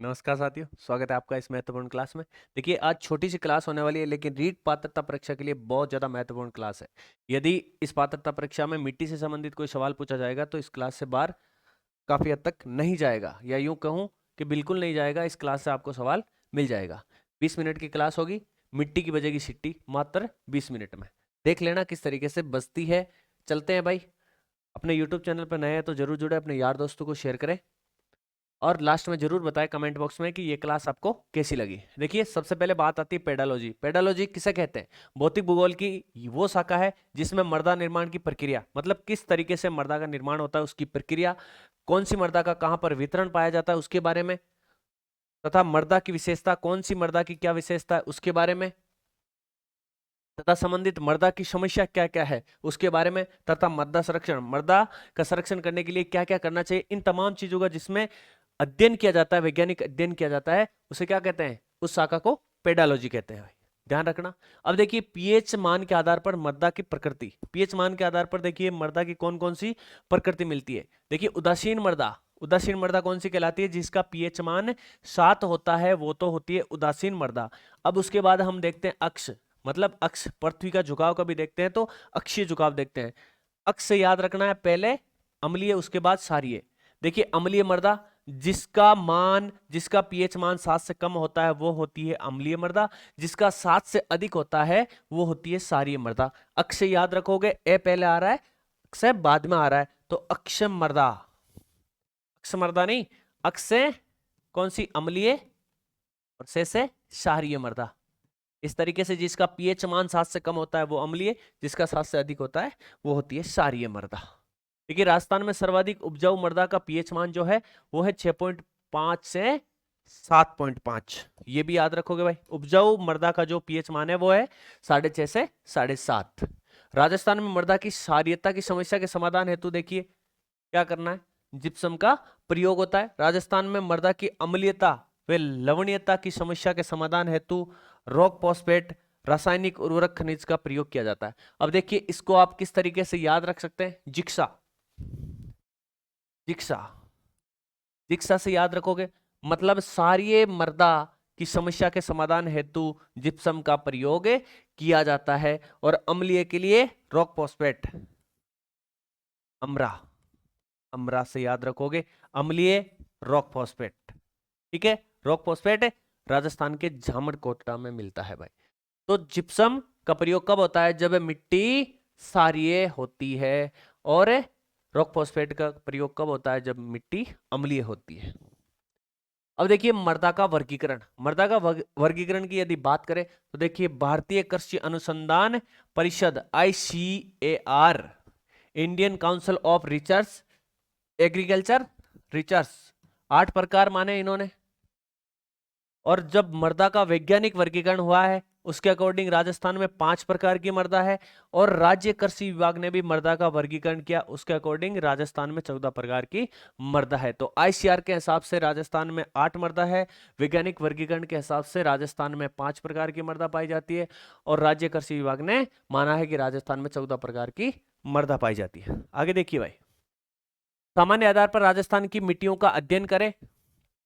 नमस्कार साथियों, स्वागत है आपका इस महत्वपूर्ण क्लास में। देखिए, आज छोटी सी क्लास होने वाली है, लेकिन रीट पात्रता परीक्षा के लिए बहुत ज़्यादा महत्वपूर्ण क्लास है। यदि इस पात्रता परीक्षा में मिट्टी से संबंधित कोई सवाल पूछा जाएगा तो इस क्लास से बाहर काफ़ी हद तक नहीं जाएगा, या यूं कहूं कि बिल्कुल नहीं जाएगा। इस क्लास से आपको सवाल मिल जाएगा। 20 मिनट की क्लास होगी, मिट्टी की बजेगी सिट्टी मात्र 20 मिनट में। देख लेना किस तरीके से बजती है। चलते हैं भाई। अपने यूट्यूब चैनल पर नए हैं तो जरूर जुड़े, अपने यार दोस्तों को शेयर करें और लास्ट में जरूर बताएं कमेंट बॉक्स में कि ये क्लास आपको कैसी लगी। देखिए, सबसे पहले बात आती है पेडालॉजी। पेडालॉजी किसे कहते हैं? भौतिक भूगोल की वो शाखा है जिसमें मृदा निर्माण की प्रक्रिया, मतलब किस तरीके से मृदा का निर्माण होता है, उसकी प्रक्रिया, कौन सी मृदा का कहां पर वितरण पाया जाता है उसके बारे में, तथा मृदा की विशेषता, कौन सी मृदा की क्या विशेषता है उसके बारे में, तथा संबंधित मृदा की समस्या क्या क्या है उसके बारे में, तथा मृदा संरक्षण, मृदा का संरक्षण करने के लिए क्या क्या करना चाहिए, इन तमाम चीजों का जिसमें अध्ययन किया जाता है, वैज्ञानिक अध्ययन किया जाता है, उसे क्या कहते हैं? उस शाखा को पेडालॉजी कहते हैं भाई। ध्यान रखना। अब देखिए, पीएच मान के आधार पर मृदा की प्रकृति, पीएच मान के आधार पर देखिए मृदा की कौन कौन सी प्रकृति मिलती है। देखिए, उदासीन मृदा, उदासीन मृदा कौन सी कहलाती है? जिसका पीएच मान 7 होता है वो तो होती है उदासीन मृदा। अब उसके बाद हम देखते हैं अक्ष, मतलब अक्ष पृथ्वी का झुकाव कभी देखते हैं तो अक्षीय झुकाव देखते हैं। अक्ष से याद रखना है, पहले अम्लीय उसके बाद क्षारीय। देखिए, अम्लीय मृदा जिसका पीएच मान 7 से कम होता है वो होती है अम्लीय मृदा, जिसका 7 से अधिक होता है वो होती है क्षारीय मृदा। अक्ष याद रखोगे, ए पहले आ रहा है, अक्ष बाद में आ रहा है, तो अक्ष मृदा, अक्ष मृदा नहीं, अक्ष से कौन सी? अम्लीय, और से क्षारीय मृदा। इस तरीके से जिसका पीएच मान 7 से कम होता है वो अम्लीय, जिसका 7 से अधिक होता है वो होती है क्षारीय मृदा। देखिए, राजस्थान में सर्वाधिक उपजाऊ मृदा का पीएच मान जो है वो है 6.5 से 7.5। ये भी याद रखोगे भाई। उपजाऊ मृदा का जो पीएच मान है वो है 6.5 से 7.5। राजस्थान में मृदा की क्षारीयता की समस्या के समाधान हेतु देखिए क्या करना है? जिप्सम का प्रयोग होता है। राजस्थान में मृदा की अम्लीयता व लवणीयता की समस्या के समाधान हेतु रॉक फॉस्फेट रासायनिक उर्वरक खनिज का प्रयोग किया जाता है। अब देखिए, इसको आप किस तरीके से याद रख सकते हैं? जिक्सा, जिक्सा, जिक्सा से याद रखोगे, मतलब क्षारीय मृदा की समस्या के समाधान हेतु जिप्सम का प्रयोग किया जाता है, और अम्लीय के लिए रॉक फॉस्फेट, अमरा, अमरा से याद रखोगे, अम्लीय रॉक फॉस्फेट। ठीक है, रॉक फॉस्फेट राजस्थान के जामरकोटा में मिलता है भाई। तो जिप्सम का प्रयोग कब होता है? जब मिट्टी क्षारीय होती है। और रॉक फॉस्फेट का प्रयोग कब होता है? जब मिट्टी अम्लीय होती है। अब देखिए, मृदा का वर्गीकरण, मृदा का वर्गीकरण की यदि बात करें तो देखिए, भारतीय कृषि अनुसंधान परिषद ICAR, Indian council of research agriculture research, 8 प्रकार माने इन्होंने। और जब मृदा का वैज्ञानिक वर्गीकरण हुआ है उसके अकॉर्डिंग राजस्थान में 5 प्रकार की मृदा है, और राज्य कृषि विभाग ने भी मृदा का वर्गीकरण किया, उसके अकॉर्डिंग राजस्थान में 14 प्रकार की मृदा है। तो ICAR के हिसाब से राजस्थान में 8 मृदा है, वैज्ञानिक वर्गीकरण के हिसाब से राजस्थान में 5 प्रकार की मृदा पाई जाती है, और राज्य कृषि विभाग ने माना है कि राजस्थान में 14 प्रकार की मृदा पाई जाती है। आगे देखिए भाई, सामान्य आधार पर राजस्थान की मिट्टियों का अध्ययन करें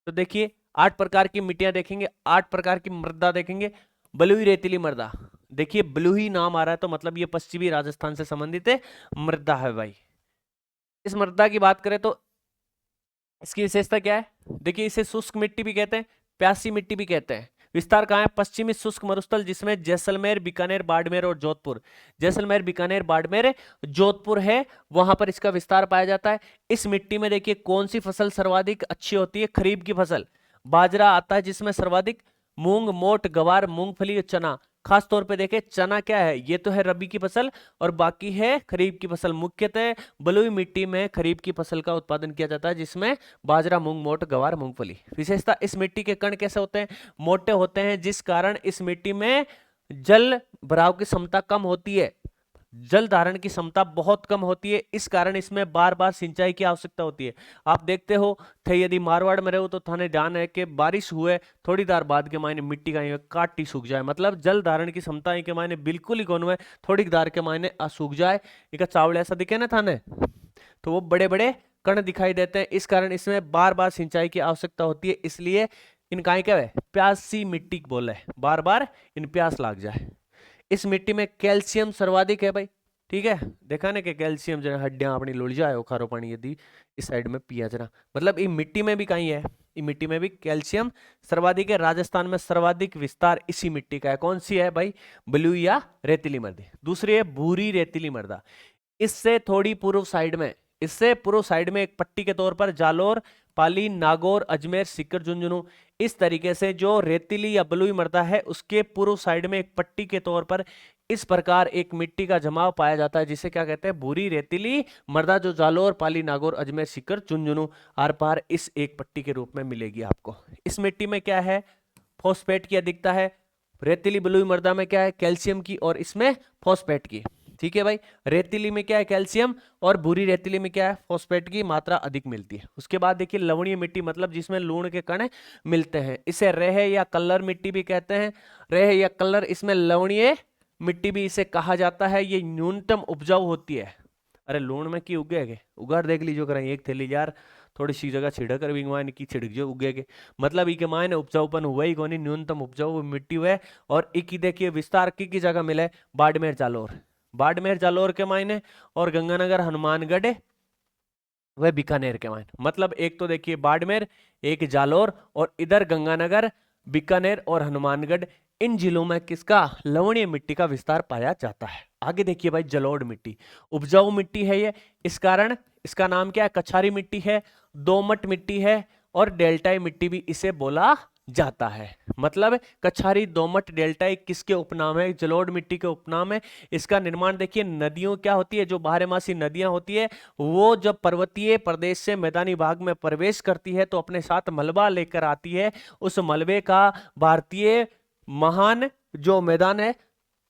तो देखिए, 8 प्रकार की मिट्टियां देखेंगे, 8 प्रकार की मृदा देखेंगे। बलुई रेतीली मृदा, देखिए बलुई नाम आ रहा है तो मतलब ये पश्चिमी राजस्थान से संबंधित है मृदा है भाई। इस मृदा की बात करें तो इसकी विशेषता क्या है? देखिए, इसे शुष्क मिट्टी भी कहते हैं, प्यासी मिट्टी भी कहते हैं। विस्तार कहाँ है? पश्चिमी शुष्क मरुस्थल, जिसमें जैसलमेर, बीकानेर, बाड़मेर और जोधपुर, जैसलमेर, बीकानेर, बाड़मेर, जोधपुर है, वहां पर इसका विस्तार पाया जाता है। इस मिट्टी में देखिए कौन सी फसल सर्वाधिक अच्छी होती है? खरीफ की फसल बाजरा आता है, जिसमें सर्वाधिक मूंग, मोट, गवार, मूंगफली, चना। खास तौर पे देखें, चना क्या है? ये तो है रबी की फसल, और बाकी है खरीफ की फसल। मुख्यतः बलुई मिट्टी में खरीफ की फसल का उत्पादन किया जाता है, जिसमें बाजरा, मूंग, मोट, गवार, मूंगफली। विशेषता, इस मिट्टी के कण कैसे होते हैं? मोटे होते हैं, जिस कारण इस मिट्टी में जल भराव की क्षमता कम होती है, जल धारण की क्षमता बहुत कम होती है, इस कारण इसमें बार बार सिंचाई की आवश्यकता होती है। आप देखते हो थे, यदि मारवाड़ में रहो तो थाने ध्यान है कि बारिश हुए थोड़ी देर बाद के मायने मिट्टी का काटी सूख जाए, मतलब जल धारण की क्षमता के मायने बिल्कुल ही कौन हुए, थोड़ी देर के मायने सूख जाए। एक चावल ऐसा दिखे ना थाने, तो वो बड़े बड़े कण दिखाई देते हैं, इस कारण इसमें बार बार सिंचाई की आवश्यकता होती है, इसलिए इनका क्या है प्यासी मिट्टी बोले, बार बार इन प्यास लग जाए। इस मिट्टी में कैल्शियम सर्वाधिक है भाई, ठीक है, देखा ना कि कैल्शियम जो हड्डियां अपनी लुढ़ जाए खारो पानी यदि इस साइड में पिया जना, मतलब ये मिट्टी में भी कहीं है, ये मिट्टी में भी कैल्शियम सर्वाधिक है। राजस्थान में सर्वाधिक विस्तार इसी मिट्टी का है, कौन सी है भाई, बलुई या रेतीली मृदा। दूसरी है भूरी रेतीली मृदा, इससे थोड़ी पूर्व साइड में, इससे पूर्व साइड में एक पट्टी के तौर पर जालोर, पाली, नागौर, अजमेर, सीकर, झुंझुनू, इस तरीके से जो रेतीली या बलुई मृदा है उसके पूर्व साइड में एक पट्टी के तौर पर इस प्रकार एक मिट्टी का जमाव पाया जाता है, जिसे क्या कहते हैं भूरी रेतीली मृदा, जो जालोर, पाली, नागौर, अजमेर, सीकर, झुंझुनू आर पार इस एक पट्टी के रूप में मिलेगी आपको। इस मिट्टी में क्या है फॉस्फेट की अधिकता है, रेतीली बलुई मृदा में क्या है कैल्शियम की और इसमें फॉस्फेट की, ठीक है भाई। रेतीली में क्या है कैल्शियम और भूरी रेतीली में क्या है फॉस्फेट की मात्रा अधिक मिलती है। उसके बाद देखिए लवणीय मिट्टी, मतलब जिसमें लूण के कण मिलते हैं, इसे रेह या कलर मिट्टी भी कहते हैं। रेह या कलर, इसमें लवणीय मिट्टी भी इसे कहा जाता है। ये न्यूनतम उपजाऊ होती है। अरे लूण में की उगेगे, उगाड़ देख लीजिए करें एक थैली यार, थोड़ी सी जगह छिड़क कर विंगवान की छिड़क जो उगेगे, मतलब इके मायने उपजाऊपन हुआ ही कोनी, न्यूनतम उपजाऊ मिट्टी हुए। और एक देखिए विस्तार की जगह मिले बाड़मेर जालोर, बाड़मेर जालोर के मायने, और गंगानगर हनुमानगढ़ वह बीकानेर के मायने, मतलब एक तो देखिए बाड़मेर, एक जालोर, और इधर गंगानगर, बीकानेर और हनुमानगढ़, इन जिलों में किसका लवणीय मिट्टी का विस्तार पाया जाता है। आगे देखिए भाई जलोढ़ मिट्टी, उपजाऊ मिट्टी है ये, इस कारण इसका नाम क्या है कछारी मिट्टी है, दोमट मिट्टी है और डेल्टाई मिट्टी भी इसे बोला जाता है। मतलब कछारी, दोमट, डेल्टाई किसके उपनाम है, जलोढ़ मिट्टी के उपनाम है। इसका निर्माण देखिए नदियों क्या होती है, जो बारहमासी नदियां होती है, वो जब पर्वतीय प्रदेश से मैदानी भाग में प्रवेश करती है तो अपने साथ मलबा लेकर आती है। उस मलबे का भारतीय महान जो मैदान है,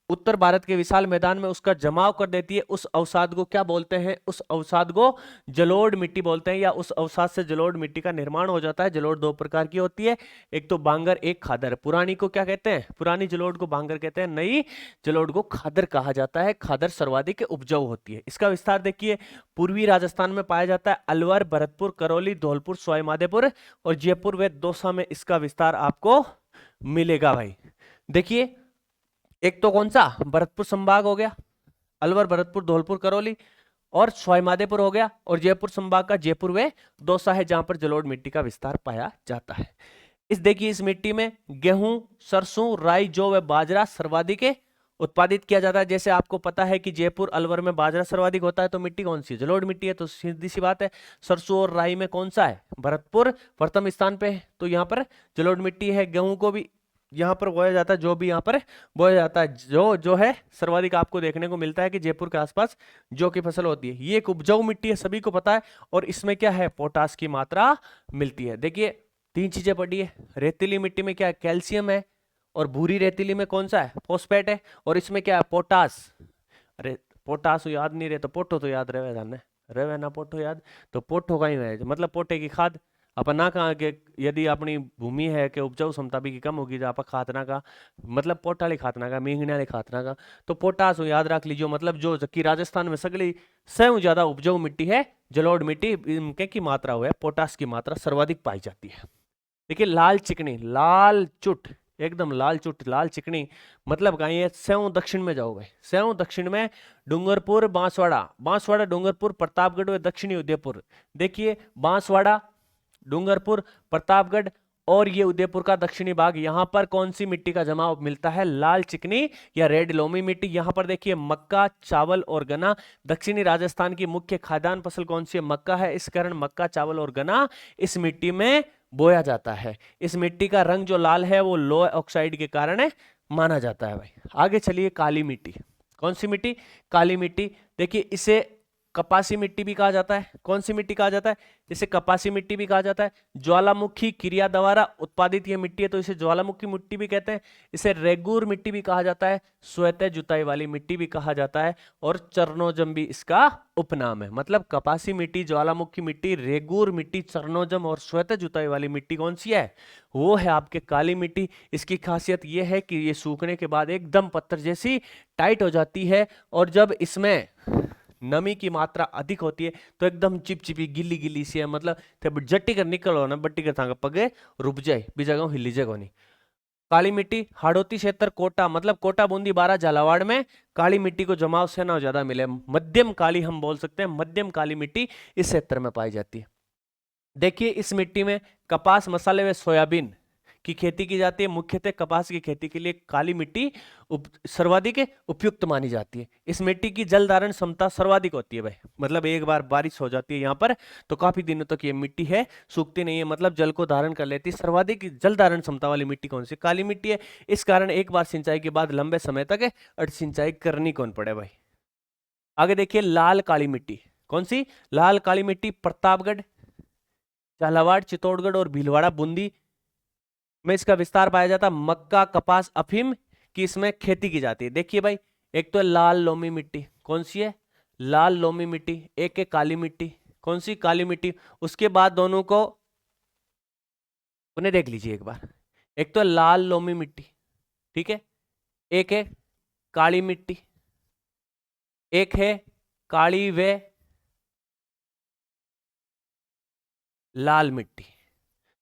उत्तर भारत के विशाल मैदान में उसका जमाव कर देती है। उस अवसाद को क्या बोलते हैं, उस अवसाद को जलोढ़ मिट्टी बोलते हैं, या उस अवसाद से जलोढ़ मिट्टी का निर्माण हो जाता है। जलोढ़ दो प्रकार की होती है, एक तो बांगर, एक खादर। पुरानी को क्या कहते हैं, पुरानी जलोढ़ को बांगर कहते हैं, नई जलोढ़ को खादर कहा जाता है। खादर सर्वाधिक उपजाऊ होती है। इसका विस्तार देखिए पूर्वी राजस्थान में पाया जाता है, अलवर, भरतपुर, करौली, धौलपुर, सवाईमाधोपुर और जयपुर व दौसा में इसका विस्तार आपको मिलेगा भाई। देखिए एक तो कौन सा भरतपुर संभाग हो गया, अलवर, भरतपुर, धौलपुर, करौली, और सवाईमाधोपुर हो गया, और जयपुर संभाग का जयपुर व दौसा है, जहां पर जलोढ़ मिट्टी का विस्तार पाया जाता है। इस देखिए इस मिट्टी में गेहूं, सरसों, राई, जौ व बाजरा सर्वाधिक उत्पादित किया जाता है। जैसे आपको पता है कि जयपुर, अलवर में बाजरा सर्वाधिक होता है, तो मिट्टी कौन सी है, जलोढ़ मिट्टी है। तो सीधी सी बात है सरसों और राई में कौन सा है, भरतपुर प्रथम स्थान पे है, तो यहाँ पर जलोढ़ मिट्टी है। गेहूं को भी यहाँ पर बोया जाता है, जो भी यहाँ पर बोया जाता है, जो है सर्वाधिक आपको देखने को मिलता है कि जयपुर के आसपास जो की फसल होती है। ये एक उपजाऊ मिट्टी है, सभी को पता है, और इसमें क्या है पोटास की मात्रा मिलती है। देखिए तीन चीजें पड़ी है, रेतीली मिट्टी में क्या है कैल्शियम है, और भूरी रेतीली में कौन सा है फॉस्फेट है, और इसमें क्या है पोटास। अरे पोटास याद नहीं रहे तो पोटो तो याद रहे जाने, रहे ना पोटो याद, तो पोटो का ही है, मतलब पोटे की खाद। अपन ना कहा कि यदि अपनी भूमि है कि उपजाऊ क्षमता भी की कम होगी, तो आप खातना का मतलब पोटाली खातना का, मींगने खातना का, तो पोटास याद रख लीजिए। मतलब जो कि राजस्थान में सगली से ज्यादा उपजाऊ मिट्टी है जलोढ़ मिट्टी, इनके की मात्रा हुआ है पोटास की मात्रा सर्वाधिक पाई जाती है। देखिए लाल चिकनी, लाल चुट, एकदम लाल चुट, लाल चिकनी, मतलब कहीं है सेव दक्षिण में जाओ भाई, सेव दक्षिण में डूंगरपुर, बांसवाड़ा, बांसवाड़ा, डूंगरपुर, प्रतापगढ़ व दक्षिणी उदयपुर। देखिए बांसवाड़ा, डूंगरपुर, प्रतापगढ़ और ये उदयपुर का दक्षिणी भाग, यहां पर कौन सी मिट्टी का जमाव मिलता है, लाल चिकनी या रेड लोमी मिट्टी। यहां पर देखिए मक्का, चावल और गन्ना, दक्षिणी राजस्थान की मुख्य खाद्यान्न फसल कौन सी है, मक्का है, इस कारण मक्का, चावल और गन्ना इस मिट्टी में बोया जाता है। इस मिट्टी का रंग जो लाल है वो लो ऑक्साइड के कारण माना जाता है भाई। आगे चलिए काली मिट्टी, कौन सी मिट्टी, काली मिट्टी। देखिए इसे कपासी मिट्टी भी कहा जाता है। कौन सी मिट्टी कहा जाता है, इसे कपासी मिट्टी भी कहा जाता है। ज्वालामुखी क्रिया द्वारा उत्पादित ये मिट्टी है, तो इसे ज्वालामुखी मिट्टी भी कहते हैं। इसे रेगूर मिट्टी भी कहा जाता है, स्वतः जुताई वाली मिट्टी भी कहा जाता है, और चरनोजम भी इसका उपनाम है। मतलब कपासी मिट्टी, ज्वालामुखी मिट्टी, रेगूर मिट्टी, चरनोजम और स्वतः जुताई वाली मिट्टी कौन सी है, वो है आपके काली मिट्टी। इसकी खासियत यह है कि ये सूखने के बाद एकदम पत्थर जैसी टाइट हो जाती है, और जब इसमें नमी की मात्रा अधिक होती है तो एकदम चिपचिपी गिल्ली गिल्ली सी है, मतलब जट्टी कर निकलो ना बट्टी कर थांगा पगे रुक जाए भी जगह हिली जगह नहीं। काली मिट्टी हाड़ौती क्षेत्र कोटा, मतलब कोटा बूंदी बारा झालावाड़ में काली मिट्टी को जमाव से ना ज्यादा मिले, मध्यम काली हम बोल सकते हैं, मध्यम काली मिट्टी इस क्षेत्र में पाई जाती है। देखिए इस मिट्टी में कपास, मसाले व सोयाबीन की खेती की जाती है। मुख्यतः कपास की खेती के लिए काली मिट्टी सर्वाधिक उपयुक्त मानी जाती है। इस मिट्टी की जल धारण क्षमता सर्वाधिक होती है भाई, मतलब एक बार बारिश हो जाती है यहाँ पर तो काफी दिनों तक ये मिट्टी है सूखती नहीं है, मतलब जल को धारण कर लेती है। सर्वाधिक जल धारण क्षमता वाली मिट्टी कौन सी? काली मिट्टी है। इस कारण एक बार सिंचाई के बाद लंबे समय तक सिंचाई करनी कौन पड़े भाई। आगे देखिए लाल काली मिट्टी, कौन सी? लाल काली मिट्टी प्रतापगढ़, झालावाड़, चित्तौड़गढ़ और भीलवाड़ा बूंदी में इसका विस्तार पाया जाता। मक्का, कपास, अफीम की इसमें खेती की जाती है। देखिए भाई, एक तो लाल लोमी मिट्टी, कौन सी है? लाल लोमी मिट्टी। एक है काली मिट्टी, कौन सी? काली मिट्टी। उसके बाद दोनों को उन्हें देख लीजिए एक बार। एक तो लाल लोमी मिट्टी, ठीक है, एक है काली मिट्टी, एक है काली व लाल मिट्टी।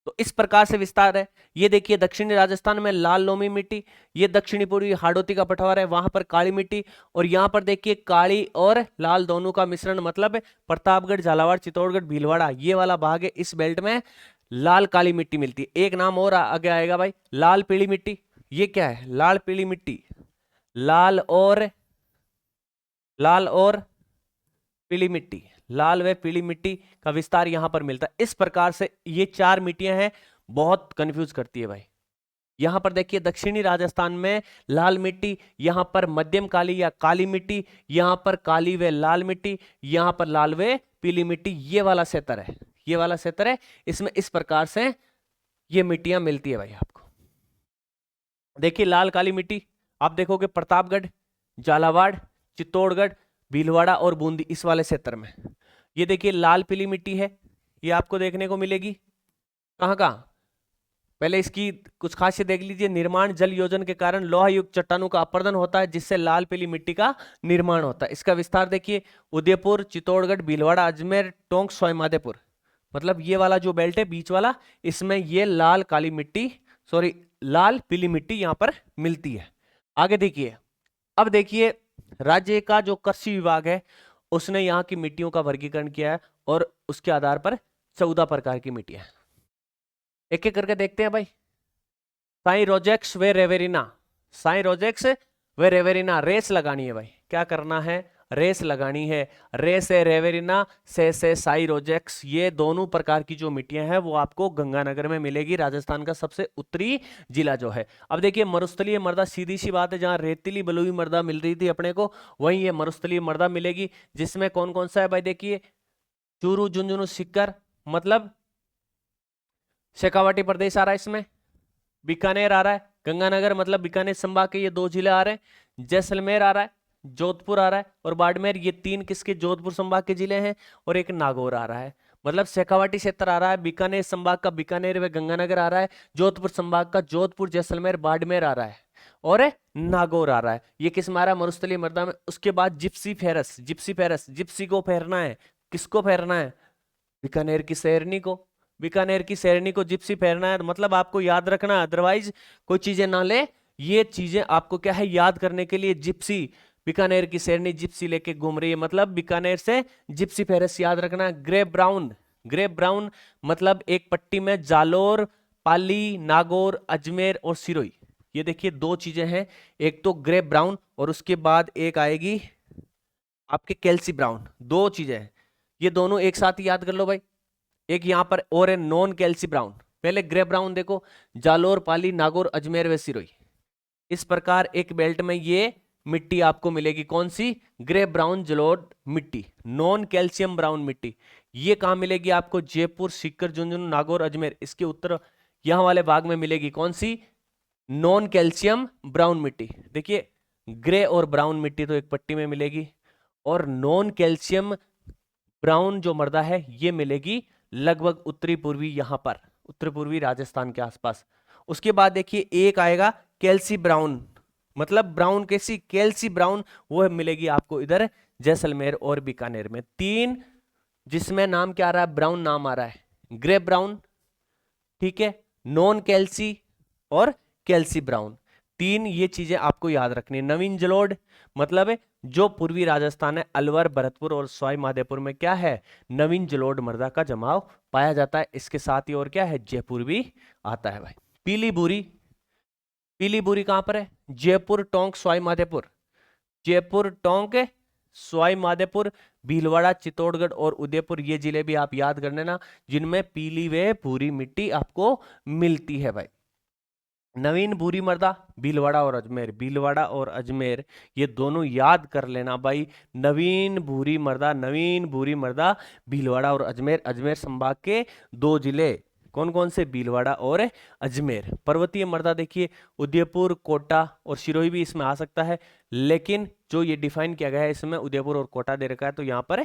तो इस प्रकार से विस्तार है। ये देखिए दक्षिणी राजस्थान में लाल लोमी मिट्टी, ये दक्षिणी पूर्वी हाड़ौती का पठवार है, वहां पर काली मिट्टी, और यहां पर देखिए काली और लाल दोनों का मिश्रण, मतलब प्रतापगढ़, झालावाड़, चित्तौड़गढ़, भीलवाड़ा ये वाला भाग है, इस बेल्ट में लाल काली मिट्टी मिलती है। एक नाम और आगे आएगा भाई, लाल पीली मिट्टी। ये क्या है? लाल पीली मिट्टी, लाल और पीली मिट्टी, लाल व पीली मिट्टी का विस्तार यहां पर मिलता है। इस प्रकार से ये चार मिट्टियां हैं, बहुत कंफ्यूज करती है भाई। यहां पर देखिए दक्षिणी राजस्थान में लाल मिट्टी, यहां पर मध्यम काली या काली मिट्टी, यहां पर काली व लाल मिट्टी, यहां पर लाल व पीली मिट्टी। ये वाला क्षेत्र है, ये वाला क्षेत्र है, इसमें इस प्रकार से ये मिट्टियां मिलती है भाई आपको। देखिए लाल काली मिट्टी आप देखोगे प्रतापगढ़, झालावाड़, चित्तौड़गढ़, भीलवाड़ा और बूंदी इस वाले क्षेत्र में। ये देखिए लाल पीली मिट्टी है, ये आपको देखने को मिलेगी कहां कहां? पहले इसकी कुछ खासियत देख लीजिए। निर्माण जल योजन के कारण लोहा युक्त चट्टानों का अपरदन होता है, जिससे लाल पीली मिट्टी का निर्माण होता है। इसका विस्तार देखिए उदयपुर, चित्तौड़गढ़, भीलवाड़ा, अजमेर, टोंक, सवाईमाधोपुर, मतलब ये वाला जो बेल्ट है बीच वाला, इसमें ये लाल काली मिट्टी, सॉरी लाल पीली मिट्टी यहां पर मिलती है। आगे देखिए, अब देखिए राज्य का जो कृषि विभाग है उसने यहाँ की मिट्टियों का वर्गीकरण किया है और उसके आधार पर 14 प्रकार की मिट्टियां। एक एक करके देखते हैं भाई। साइरोजेक्स व रेवेरिना, साइरोजेक्स व रेवेरिना, रेस लगानी है भाई, क्या करना है? रेस लगानी है। रेस है रेवेरिना से साइरोजेक्स, ये दोनों प्रकार की जो मिट्टियां हैं वो आपको गंगानगर में मिलेगी, राजस्थान का सबसे उत्तरी जिला जो है। अब देखिए मरुस्थलीय मृदा, सीधी सी बात है, जहां रेतीली बलुई मृदा मिल रही थी अपने को, वहीं ये मरुस्थलीय मृदा मिलेगी, जिसमें कौन कौन सा है भाई? देखिए चूरू, झुंझुनू, सीकर, मतलब शेखावाटी प्रदेश आ रहा है इसमें, बीकानेर आ रहा है, गंगानगर मतलब बीकानेर संभाग के ये दो जिले आ रहे हैं, जैसलमेर आ रहा है, जोधपुर आ रहा है और बाड़मेर, ये तीन किसके? जोधपुर संभाग के जिले हैं, और एक नागौर आ रहा है, मतलब शेखावाटी क्षेत्र आ रहा है, बीकानेर संभाग का बीकानेर व गंगानगर आ रहा है, जोधपुर संभाग का जोधपुर, जैसलमेर, बाड़मेर आ रहा है, और नागौर आ रहा है। ये किस में आ रहा है? मरुस्थलीय मृदा में। उसके बाद Gypsy ferrous, Gypsy ferrous, Gypsy को फेरना है, किसको फेरना है? बीकानेर की शेरनी को, बीकानेर की शेरनी को जिप्सी फेरना है, मतलब आपको याद रखना, अदरवाइज कोई चीजें ना ले। ये चीजें आपको क्या है याद करने के लिए, जिप्सी, बीकानेर की शेरनी जिप्सी लेके घूम रही है, मतलब बीकानेर से जिप्सी फेरस याद रखना। ग्रे ब्राउन, ग्रे ब्राउन मतलब एक पट्टी में जालोर, पाली, नागौर, अजमेर और सिरोही, ये देखिए दो चीजें हैं, एक तो ग्रे ब्राउन और उसके बाद एक आएगी आपके कैल्सी ब्राउन, दो चीजें हैं, ये दोनों एक साथ ही याद कर लो भाई। एक यहां पर और है नॉन कैल्सी ब्राउन, पहले ग्रे ब्राउन देखो, जालोर, पाली, नागौर, अजमेर व सिरोही। इस प्रकार एक बेल्ट में ये मिट्टी आपको मिलेगी, कौन सी? ग्रे ब्राउन जलोढ़ मिट्टी, नॉन कैल्शियम ब्राउन मिट्टी। ये कहां मिलेगी आपको? जयपुर, सीकर, झुंझुनू, नागौर, अजमेर, इसके उत्तर यहां वाले भाग में मिलेगी, कौन सी? नॉन कैल्शियम ब्राउन मिट्टी। देखिए ग्रे और ब्राउन मिट्टी तो एक पट्टी में मिलेगी, और नॉन कैल्शियम ब्राउन जो मृदा है ये मिलेगी लगभग उत्तरी पूर्वी, यहां पर उत्तरी पूर्वी राजस्थान के आसपास। उसके बाद देखिए एक आएगा कैल्सी ब्राउन, मतलब ब्राउन कैसी? कैल्सी ब्राउन, वो मिलेगी आपको इधर जैसलमेर और बीकानेर में। 3 जिसमें नाम क्या आ रहा है, ब्राउन नाम आ रहा है, ग्रे ब्राउन, ठीक है, नॉन कैल्सी और कैल्सी ब्राउन। 3 ये चीजें आपको याद रखनी है। नवीन जलोढ़ मतलब है जो पूर्वी राजस्थान है, अलवर, भरतपुर और सवाई माधोपुर में क्या है, नवीन जलोढ़ मृदा का जमाव पाया जाता है। इसके साथ ही और क्या है, जयपुर भी आता है भाई। पीली भूरी, पीली भूरी कहां पर है, जयपुर, टोंक, सवाई माधोपुर, जयपुर, टोंक, सवाई माधोपुर, भीलवाड़ा, चित्तौड़गढ़ और उदयपुर, ये जिले भी आप याद कर लेना जिनमें पीली व भूरी मिट्टी आपको मिलती है भाई। नवीन भूरी मृदा, भीलवाड़ा और अजमेर, भीलवाड़ा और अजमेर ये दोनों याद कर लेना भाई। नवीन भूरी मृदा, नवीन भूरी मृदा, भीलवाड़ा और अजमेर, अजमेर संभाग के 2 जिले कौन कौन से, भीलवाड़ा और अजमेर। पर्वतीय मृदा देखिए उदयपुर, कोटा और सिरोही भी इसमें आ सकता है, लेकिन जो ये डिफाइन किया गया है इसमें उदयपुर और कोटा दे रखा है, तो यहाँ पर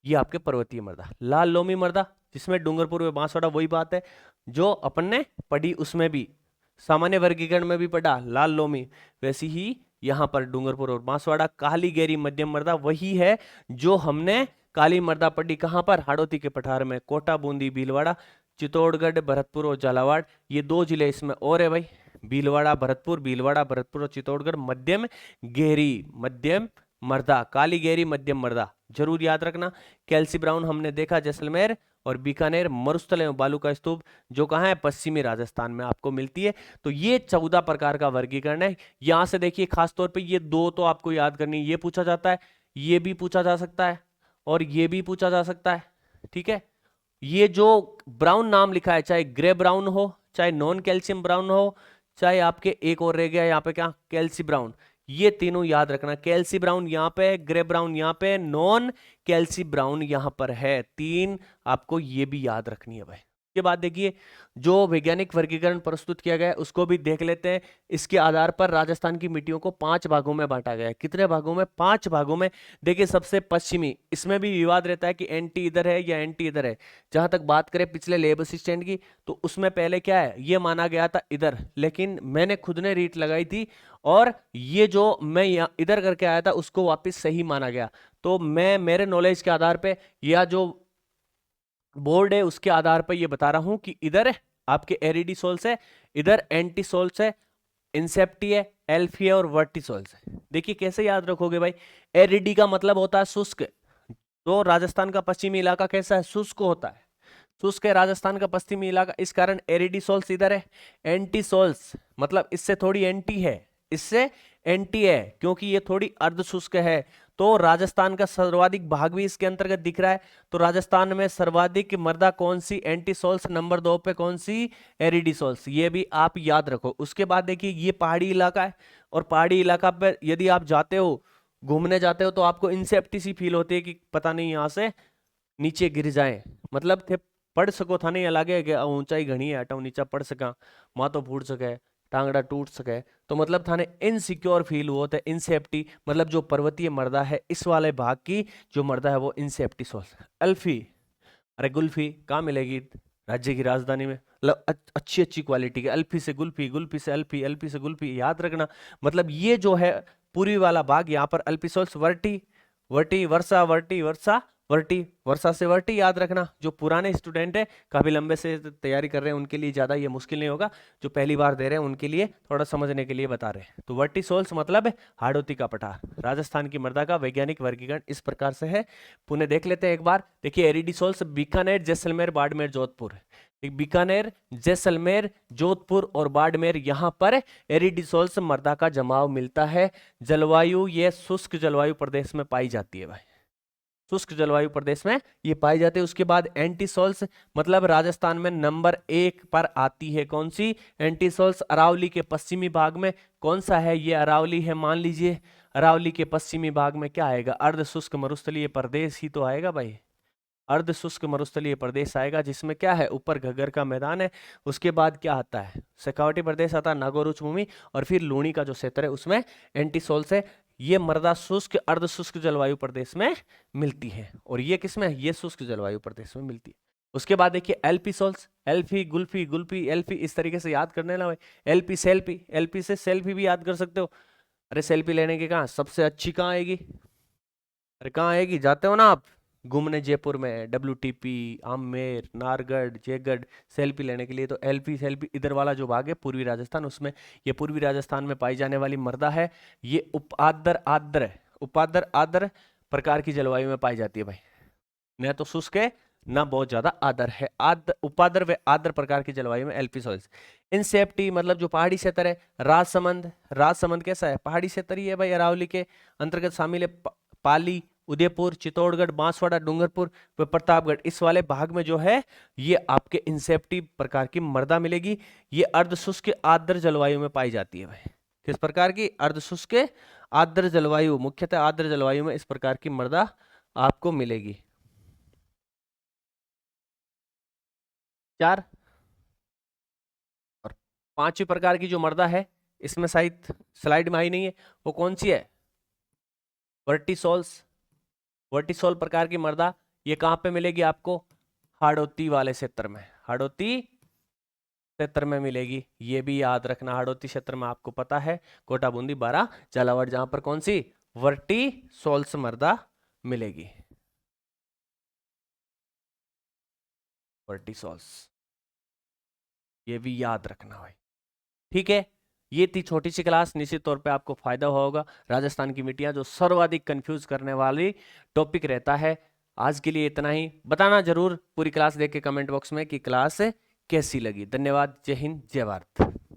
ये आपके पर्वतीय मृदा। लाल लोमी मृदा जिसमें डूंगरपुर व बांसवाड़ा, वही बात है जो अपन ने पढ़ी, उसमें भी सामान्य वर्गीकरण में भी पढ़ा लाल लोमी, वैसी ही यहाँ पर डूंगरपुर और बांसवाड़ा। काली गहरी मध्यम मृदा वही है जो हमने काली मृदा पढ़ी कहाँ पर, हाड़ौती के पठार में। कोटा, बूंदी, भीलवाड़ा, चित्तौड़गढ़, भरतपुर और झालावाड़, ये 2 जिले इसमें और है भाई। भीलवाड़ा, भरतपुर, भीलवाड़ा, भरतपुर और चित्तौड़गढ़ मध्यम गहरी, मध्यम मृदा, काली गहरी मध्यम मृदा जरूर याद रखना। कैल्सी ब्राउन हमने देखा जैसलमेर और बीकानेर। मरुस्थल एवं बालू का स्तूप जो कहाँ है, पश्चिमी राजस्थान में आपको मिलती है। तो ये 14 प्रकार का वर्गीकरण है। यहां से देखिए खास तौर पे ये 2 तो आपको याद करनी, ये पूछा जाता है, ये भी पूछा जा सकता है और ये भी पूछा जा सकता है, ठीक है। ये जो ब्राउन नाम लिखा है, चाहे ग्रे ब्राउन हो, चाहे नॉन कैल्शियम ब्राउन हो, चाहे आपके एक और रह गया यहाँ पे क्या, कैल्सी ब्राउन, ये तीनों याद रखना। कैल्सी ब्राउन यहाँ पे, ग्रे ब्राउन यहाँ पे, नॉन कैल्सी ब्राउन यहाँ पर है। 3 आपको ये भी याद रखनी है भाई। के बाद देखिए जो वैज्ञानिक वर्गीकरण प्रस्तुत किया गया है उसको भी देख लेते हैं। इसके आधार पर राजस्थान की मिट्टियों को 5 भागों में बांटा गया है। कितने भागों में, 5 भागों में। देखिए सबसे पश्चिमी, इसमें भी विवाद रहता है कि एंटी इधर है या एंटी इधर है। जहां तक बात करें पिछले लेब असिस्टेंट की, तो उसमें पहले क्या है, ये माना गया था इधर, लेकिन मैंने खुद ने रीट लगाई थी और ये जो मैं इधर करके आया था उसको वापस सही माना गया। तो मैं मेरे नॉलेज के आधार पे या जो बोर्ड है उसके आधार पर ये बता रहा हूं कि इधर आपके एरिडीसोल्स है, इधर एंटीसोल्स है, इंसेप्टी है, एल्फी है और वर्टिसोल्स है। देखिए कैसे याद रखोगे भाई, एरिडी का मतलब होता है शुष्क। तो राजस्थान का पश्चिमी इलाका कैसा है, शुष्क होता है, शुष्क है राजस्थान का पश्चिमी इलाका, इस कारण एरिडीसोल्स इधर है। एंटीसोल्स मतलब इससे थोड़ी एंटी है, इससे एंटी है क्योंकि ये थोड़ी अर्ध शुष्क है। तो राजस्थान का सर्वाधिक भाग भी इसके अंतर्गत दिख रहा है। तो राजस्थान में सर्वाधिक मृदा कौन सी, एंटीसोल्स, नंबर 2 पे कौन सी, एरिडीसोल्स, ये भी आप याद रखो। उसके बाद देखिए ये पहाड़ी इलाका है और पहाड़ी इलाका पे यदि आप जाते हो, घूमने जाते हो, तो आपको इनसेफ्टी सी फील होती है कि पता नहीं यहाँ से नीचे गिर जाए, मतलब थे पढ़ सको था नहीं अलगे कि ऊंचाई घनी है, हटाओ नीचा पढ़ सका, माँ तो फूट सके, टांगड़ा टूट सके, तो मतलब थाने इनसिक्योर फील हुआ था। इनसेफ्टी मतलब जो पर्वतीय मृदा है इस वाले भाग की जो मृदा है वो इनसेफ्टी सोल्स। अल्फी, अरे गुल्फी कहाँ मिलेगी, राज्य की राजधानी में, मतलब अच्छी अच्छी क्वालिटी की। अल्फी से गुल्फी, गुल्फी से अल्फी, अल्फी से गुल्फी, याद रखना। मतलब ये जो है पूर्वी वाला भाग, यहाँ पर अल्फी सोल्स, वर्टी, वर्टी वर्षा, वर्टी वर्षा, वर्टी वर्षा से वर्टी, याद रखना। जो पुराने स्टूडेंट है काफी लंबे से तैयारी कर रहे हैं उनके लिए ज्यादा ये मुश्किल नहीं होगा, जो पहली बार दे रहे हैं उनके लिए थोड़ा समझने के लिए बता रहे हैं। तो वर्टिसोल्स मतलब हाड़ौती का पठार। राजस्थान की मृदा का वैज्ञानिक वर्गीकरण इस प्रकार से है। पुनः देख लेते हैं एक बार। देखिए एरिडीसोल्स बीकानेर, जैसलमेर, बाड़मेर, जोधपुर। बीकानेर, जैसलमेर, जोधपुर और बाड़मेर, यहाँ पर एरिडीसोल्स मृदा का जमाव मिलता है। जलवायु ये शुष्क जलवायु प्रदेश में पाई जाती है भाई, शुष्क जलवायु प्रदेश में ये पाई जाती है। उसके बाद एंटीसोल्स मतलब राजस्थान में नंबर 1 पर आती है कौन सी, एंटीसोल्स। अरावली के पश्चिमी भाग में कौन सा है, ये अरावली है, मान लीजिए। अरावली के पश्चिमी भाग में क्या आएगा, अर्ध शुष्क मरुस्थलीय प्रदेश ही तो आएगा भाई, अर्ध शुष्क मरुस्थलीय प्रदेश आएगा, जिसमें क्या है, ऊपर घग्गर का मैदान है। उसके बाद क्या आता है, शेखावटी प्रदेश आता है, नागौर उच्च भूमि, और फिर लूणी का जो क्षेत्र है उसमें एंटीसोल्स है। ये मृदा शुष्क अर्ध शुष्क जलवायु प्रदेश में मिलती है, और ये किसमें, ये शुष्क जलवायु प्रदेश में मिलती है। उसके बाद देखिए एल्पी सोल्स, एल्फी, गुल्फी, गुल्फी, एल्फी, इस तरीके से याद करने ना भाई। एल्पी सेल्फी, एल्पी से सेल्फी भी याद कर सकते हो। अरे सेल्फी लेने की कहाँ सबसे अच्छी कहाँ आएगी, अरे कहाँ आएगी, जाते हो ना आप घूमने जयपुर में, WTP, आमेर, नारगढ़, जयगढ़, सेल्फी लेने के लिए, तो एल्फी सेल्फी इधर वाला जो भाग है पूर्वी राजस्थान, उसमें ये पूर्वी राजस्थान में पाई जाने वाली मृदा है, ये उपाद्र आर्द्र, उपाद्र आर्द्र प्रकार की जलवायु में पाई जाती है भाई, न तो शुष्क है ना बहुत ज्यादा आर्द्र है, आर्द्र उपाद्र व आर्द्र प्रकार की जलवायु में एल्पी सॉइल्स। इन सेफ्टी मतलब जो पहाड़ी क्षेत्र है, राजसमंद, राजसमंद कैसा है, पहाड़ी क्षेत्र ही है भाई, अरावली के अंतर्गत शामिल है, पाली, उदयपुर, चित्तौड़गढ़, बांसवाड़ा, डूंगरपुर व प्रतापगढ़, इस वाले भाग में जो है ये आपके इंसेप्टी प्रकार की मृदा मिलेगी, ये अर्ध शुष्क आर्द्र जलवायु में पाई जाती है भाई। किस प्रकार की, अर्ध शुष्क आर्द्र जलवायु, मुख्यतः आर्द्र जलवायु में इस प्रकार की मृदा आपको मिलेगी। 4 और 5वीं प्रकार की जो मृदा है, इसमें शायद स्लाइड में आई नहीं है, वो कौन सी है, वर्टिसोल्स, वर्टिसोल प्रकार की मृदा, ये कहां पे मिलेगी आपको, हाड़ौती वाले क्षेत्र में, हाड़ौती क्षेत्र में मिलेगी, ये भी याद रखना, हाड़ौती क्षेत्र में आपको पता है कोटा, बूंदी, बारा, झालावाड़, जहां पर कौन सी वर्टिसोल्स मृदा मिलेगी, वर्टिसोल्स, ये भी याद रखना भाई। ठीक है, ये थी छोटी सी क्लास, निश्चित तौर पे आपको फायदा हुआ होगा। राजस्थान की मिट्टियां जो सर्वाधिक कंफ्यूज करने वाली टॉपिक रहता है। आज के लिए इतना ही, बताना जरूर पूरी क्लास देख के कमेंट बॉक्स में कि क्लास कैसी लगी। धन्यवाद, जय हिंद, जय भारत।